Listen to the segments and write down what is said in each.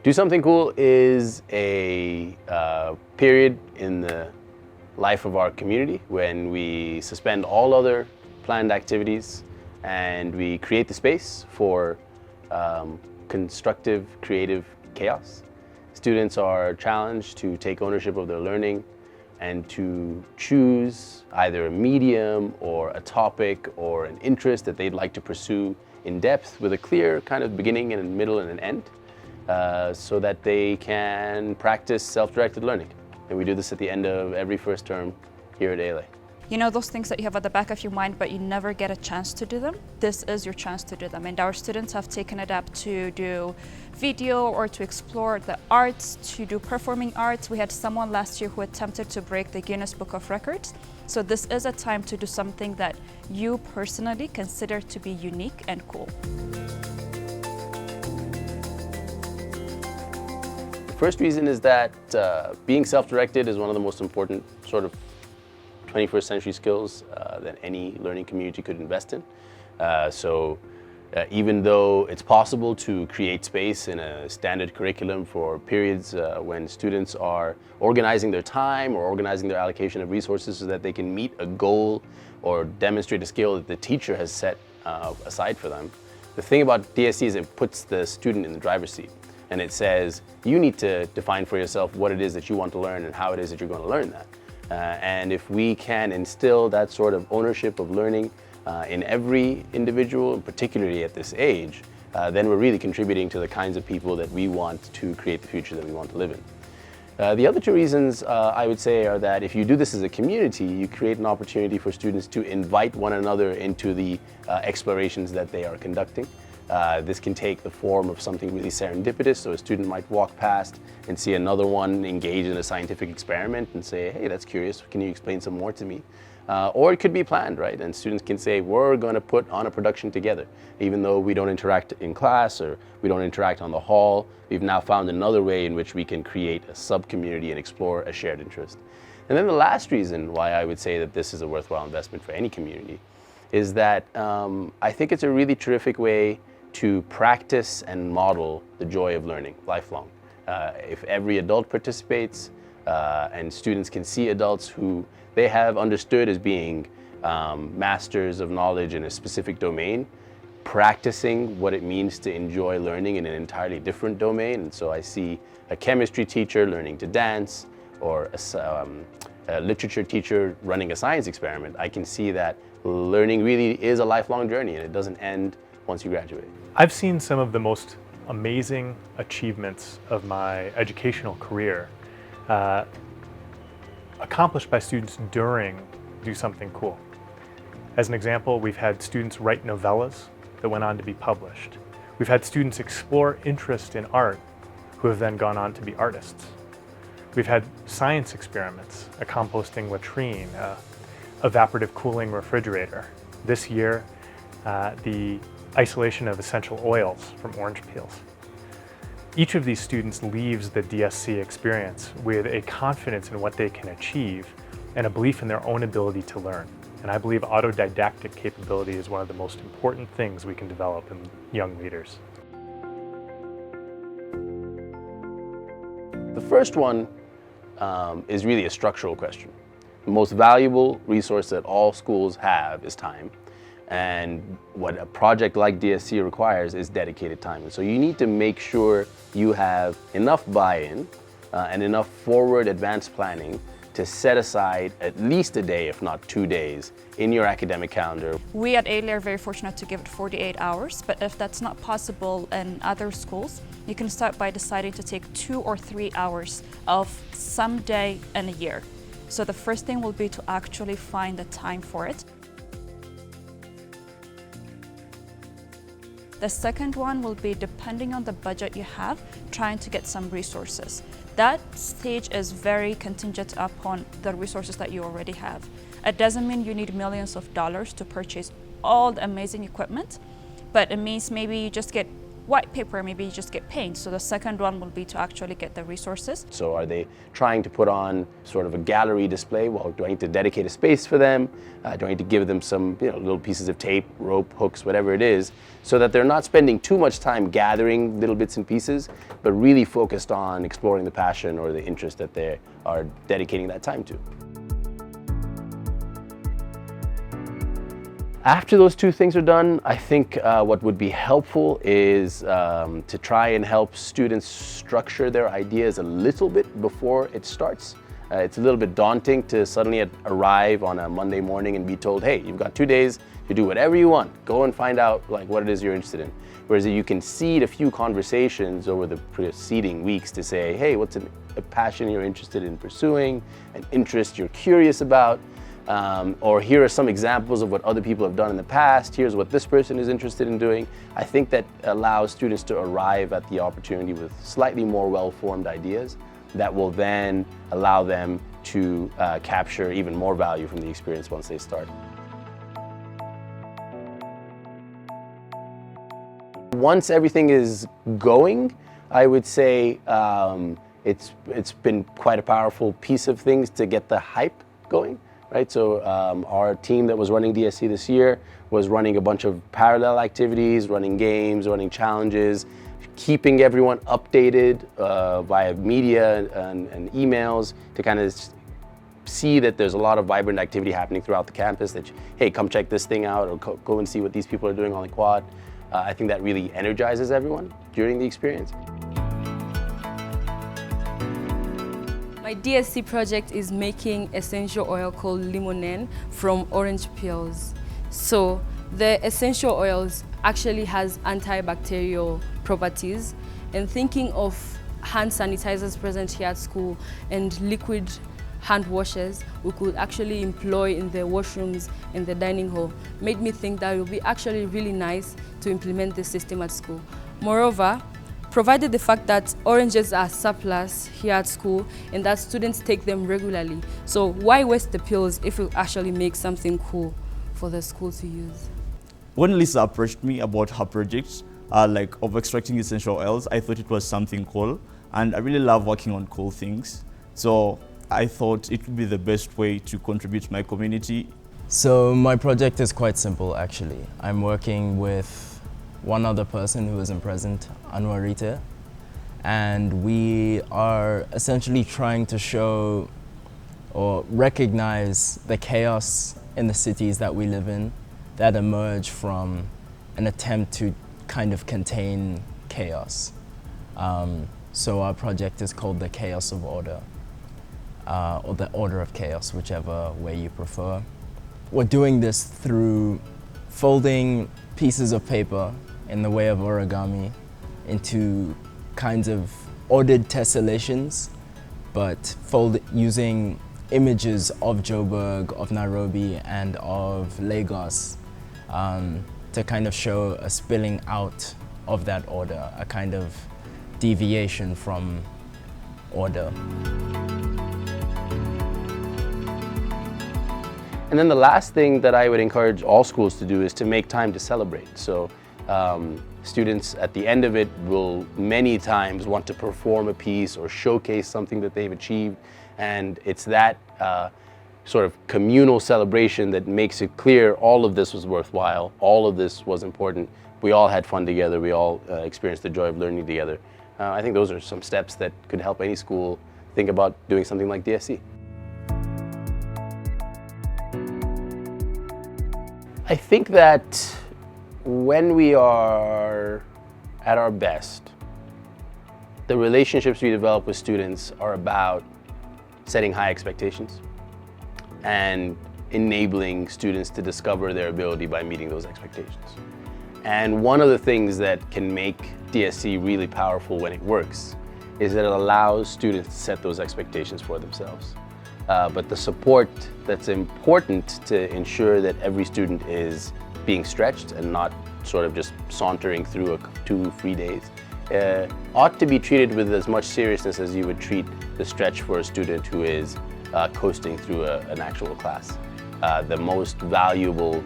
Do Something Cool is a period in the life of our community when we suspend all other planned activities and we create the space for constructive, creative chaos. Students are challenged to take ownership of their learning and to choose either a medium or a topic or an interest that they'd like to pursue in depth with a clear kind of beginning and a middle and an end, so that they can practice self-directed learning. And we do this at the end of every first term here at ALA. You know those things that you have at the back of your mind but you never get a chance to do them? This is your chance to do them. And our students have taken it up to do video or to explore the arts, to do performing arts. We had someone last year who attempted to break the Guinness Book of Records. So this is a time to do something that you personally consider to be unique and cool. The first reason is that being self-directed is one of the most important sort of 21st century skills that any learning community could invest in. Even though it's possible to create space in a standard curriculum for periods when students are organizing their time or organizing their allocation of resources so that they can meet a goal or demonstrate a skill that the teacher has set aside for them, the thing about DSC is it puts the student in the driver's seat. And it says, you need to define for yourself what it is that you want to learn and how it is that you're going to learn that. And if we can instill that sort of ownership of learning in every individual, and particularly at this age, then we're really contributing to the kinds of people that we want to create the future that we want to live in. The other two reasons I would say are that if you do this as a community, you create an opportunity for students to invite one another into the explorations that they are conducting. This can take the form of something really serendipitous, so a student might walk past and see another one engage in a scientific experiment and say, hey, that's curious, can you explain some more to me? Or it could be planned, right? And students can say, we're going to put on a production together. Even though we don't interact in class or we don't interact on the hall, we've now found another way in which we can create a sub-community and explore a shared interest. And then the last reason why I would say that this is a worthwhile investment for any community is that I think it's a really terrific way to practice and model the joy of learning lifelong. If every adult participates and students can see adults who they have understood as being masters of knowledge in a specific domain, practicing what it means to enjoy learning in an entirely different domain. And so I see a chemistry teacher learning to dance or a literature teacher running a science experiment. I can see that learning really is a lifelong journey and it doesn't end once you graduate. I've seen some of the most amazing achievements of my educational career accomplished by students during Do Something Cool. As an example, we've had students write novellas that went on to be published. We've had students explore interest in art who have then gone on to be artists. We've had science experiments, a composting latrine, evaporative cooling refrigerator. This year, the isolation of essential oils from orange peels. Each of these students leaves the DSC experience with a confidence in what they can achieve and a belief in their own ability to learn. And I believe autodidactic capability is one of the most important things we can develop in young leaders. The first one is really a structural question. The most valuable resource that all schools have is time. And what a project like DSC requires is dedicated time. And so you need to make sure you have enough buy-in and enough forward advanced planning to set aside at least a day, if not 2 days, in your academic calendar. We at ALA are very fortunate to give it 48 hours, but if that's not possible in other schools, you can start by deciding to take 2 or 3 hours of some day in a year. So the first thing will be to actually find the time for it. The second one will be, depending on the budget you have, trying to get some resources. That stage is very contingent upon the resources that you already have. It doesn't mean you need millions of dollars to purchase all the amazing equipment, but it means maybe you just get white paper, maybe you just get paint. So the second one will be to actually get the resources. So are they trying to put on sort of a gallery display? Well, do I need to dedicate a space for them? Do I need to give them some little pieces of tape, rope, hooks, whatever it is, so that they're not spending too much time gathering little bits and pieces, but really focused on exploring the passion or the interest that they are dedicating that time to. After those two things are done, I think what would be helpful is to try and help students structure their ideas a little bit before it starts. It's a little bit daunting to suddenly arrive on a Monday morning and be told, hey, you've got 2 days to do whatever you want. Go and find out what it is you're interested in. Whereas you can seed a few conversations over the preceding weeks to say, hey, what's a passion you're interested in pursuing, an interest you're curious about, or here are some examples of what other people have done in the past, here's what this person is interested in doing. I think that allows students to arrive at the opportunity with slightly more well-formed ideas that will then allow them to capture even more value from the experience once they start. Once everything is going, I would say it's been quite a powerful piece of things to get the hype going. Right, so our team that was running DSC this year was running a bunch of parallel activities, running games, running challenges, keeping everyone updated via media and emails to kind of see that there's a lot of vibrant activity happening throughout the campus, that, hey, come check this thing out, or go and see what these people are doing on the quad. I think that really energizes everyone during the experience. My DSC project is making essential oil called limonene from orange peels. So the essential oils actually has antibacterial properties, and thinking of hand sanitizers present here at school and liquid hand washes we could actually employ in the washrooms in the dining hall made me think that it would be actually really nice to implement this system at school. Moreover, provided the fact that oranges are surplus here at school and that students take them regularly. So why waste the peels if we actually make something cool for the school to use? When Lisa approached me about her project, of extracting essential oils, I thought it was something cool, and I really love working on cool things. So I thought it would be the best way to contribute to my community. So my project is quite simple, actually. I'm working with one other person who isn't present, Anwarite, and we are essentially trying to show or recognize the chaos in the cities that we live in that emerge from an attempt to kind of contain chaos. So our project is called the Chaos of Order, or the Order of Chaos, whichever way you prefer. We're doing this through folding pieces of paper in the way of origami into kinds of ordered tessellations, but using images of Joburg, of Nairobi, and of Lagos to kind of show a spilling out of that order, a kind of deviation from order. And then the last thing that I would encourage all schools to do is to make time to celebrate. So students at the end of it will many times want to perform a piece or showcase something that they've achieved, and it's that sort of communal celebration that makes it clear all of this was worthwhile, all of this was important, we all had fun together, we all experienced the joy of learning together. I think those are some steps that could help any school think about doing something like DSC. I think that when we are at our best, the relationships we develop with students are about setting high expectations and enabling students to discover their ability by meeting those expectations. And one of the things that can make DSC really powerful when it works is that it allows students to set those expectations for themselves. But the support that's important to ensure that every student is being stretched and not sort of just sauntering through 2 free days ought to be treated with as much seriousness as you would treat the stretch for a student who is coasting through an actual class. The most valuable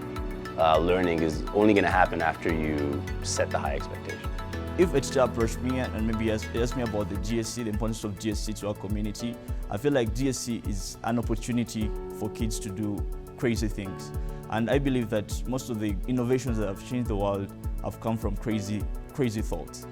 learning is only going to happen after you set the high expectation. if a teacher approached me and maybe asked me about the GSC, the importance of GSC to our community, I feel like GSC is an opportunity for kids to do crazy things. And I believe that most of the innovations that have changed the world have come from crazy thoughts.